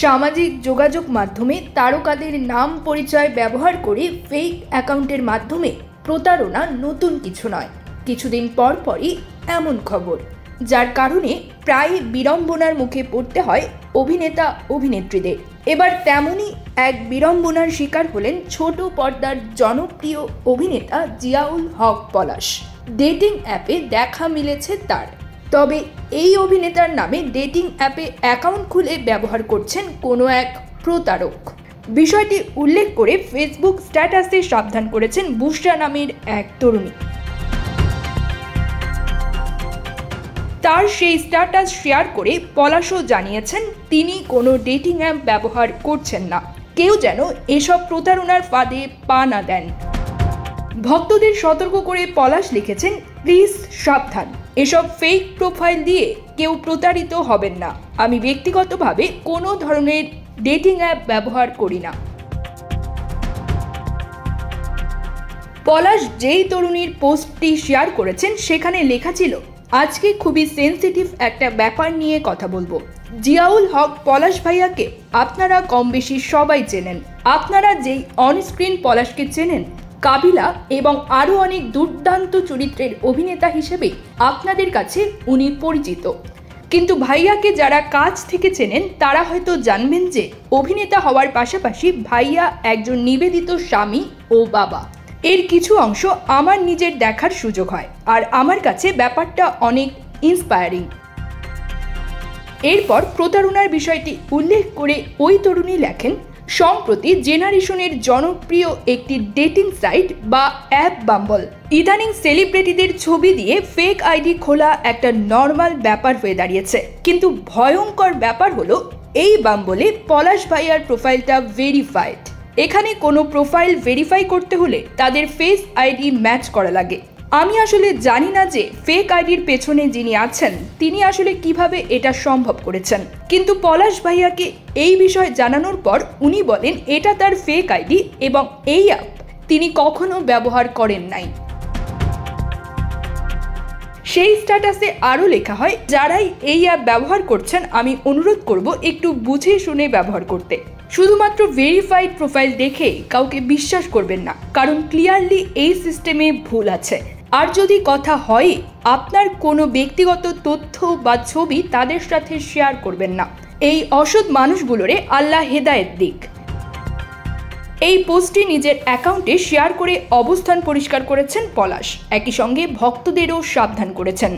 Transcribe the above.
সামাজিক যোগাযোগ মাধ্যমে তারকাদের নাম পরিচয় ব্যবহার করে ফেক অ্যাকাউন্টের মাধ্যমে প্রতারণা নতুন কিছু নয়। কিছুদিন পরই এমন খবর, যার কারণে প্রায় বিড়ম্বনার মুখে পড়তে হয় অভিনেতা অভিনেত্রীদের। এবার তেমনই এক বিড়ম্বনার শিকার হলেন ছোট পর্দার জনপ্রিয় অভিনেতা জিয়াউল হক পলাশ। ডেটিং অ্যাপে দেখা মিলেছে তার। তবে এই অভিনেতার নামে ডেটিং অ্যাপে অ্যাকাউন্ট খুলে ব্যবহার করছেন কোনো এক প্রতারক। বিষয়টি উল্লেখ করে ফেসবুক স্ট্যাটাসে সাবধান করেছেন বুশরা নামের এক তরুণী। তার সেই স্ট্যাটাস শেয়ার করে পলাশও জানিয়েছেন তিনি কোনো ডেটিং অ্যাপ ব্যবহার করছেন না। কেউ যেন এসব প্রতারণার ফাঁদে পা না দেন। ভক্তদের সতর্ক করে পলাশ লিখেছেন, প্লিজ সাবধান, এসব ফেক প্রোফাইল দিয়ে কেউ প্রতারিত হবেন না। আমি ব্যক্তিগতভাবে কোনো ধরনের ডেটিং অ্যাপ ব্যবহার করি না। পলাশ যেই তরুণীর পোস্টটি শেয়ার করেছেন সেখানে লেখা ছিল, আজকে খুবই সেন্সিটিভ একটা ব্যাপার নিয়ে কথা বলবো। জিয়াউল হক পলাশ ভাইয়াকে আপনারা কম বেশি সবাই চেনেন। আপনারা যেই অনস্ক্রিন পলাশকে চেনেন, কাবিলা এবং আরও অনেক দুর্দান্ত চরিত্রের অভিনেতা হিসেবে আপনাদের কাছে উনি পরিচিত। কিন্তু ভাইয়াকে যারা কাছ থেকে চেনেন তারা হয়তো জানবেন যে অভিনেতা হওয়ার পাশাপাশি ভাইয়া একজন নিবেদিত স্বামী ও বাবা। এর কিছু অংশ আমার নিজের দেখার সুযোগ হয়, আর আমার কাছে ব্যাপারটা অনেক ইন্সপায়ারিং। এরপর প্রতারণার বিষয়টি উল্লেখ করে ওই তরুণী লেখেন, সম্প্রতি জেনারেশনের জনপ্রিয় একটি ডেটিং সাইট বা অ্যাপ বাম্বল ইদানিং সেলিব্রিটিদের ছবি দিয়ে ফেক আইডি খোলা একটা নর্মাল ব্যাপার হয়ে দাঁড়িয়েছে। কিন্তু ভয়ঙ্কর ব্যাপার হলো এই বাম্বলে পলাশ ভাইয়ার প্রোফাইলটা ভেরিফাইড। এখানে কোনো প্রোফাইল ভেরিফাই করতে হলে তাদের ফেস আইডি ম্যাচ করা লাগে। আমি আসলে জানি না যে ফেক আইডির পেছনে যিনি আছেন তিনি আসলে কিভাবে এটা সম্ভব করেছেন, কিন্তু পলাশ ভাইয়াকে এই বিষয় জানানোর পর উনি বলেন এটা তার ফেক আইডি এবং এই অ্যাপ তিনি কখনো ব্যবহার করেন নাই। সেই স্ট্যাটাসে আরও লেখা হয়, যারাই এই অ্যাপ ব্যবহার করছেন আমি অনুরোধ করব একটু বুঝে শুনে ব্যবহার করতে। শুধুমাত্র ভেরিফাইড প্রোফাইল দেখে কাউকে বিশ্বাস করবেন না, কারণ ক্লিয়ারলি এই সিস্টেমে ভুল আছে। আর যদি কথা হয় আপনার কোনো ব্যক্তিগত তথ্য বা ছবি তাদের সাথে শেয়ার করবেন না। এই অসৎ মানুষগুলোরে আল্লাহ হেদায়েত দিক। এই পোস্টটি নিজের অ্যাকাউন্টে শেয়ার করে অবস্থান পরিষ্কার করেছেন পলাশ, একই সঙ্গে ভক্তদেরও সাবধান করেছেন।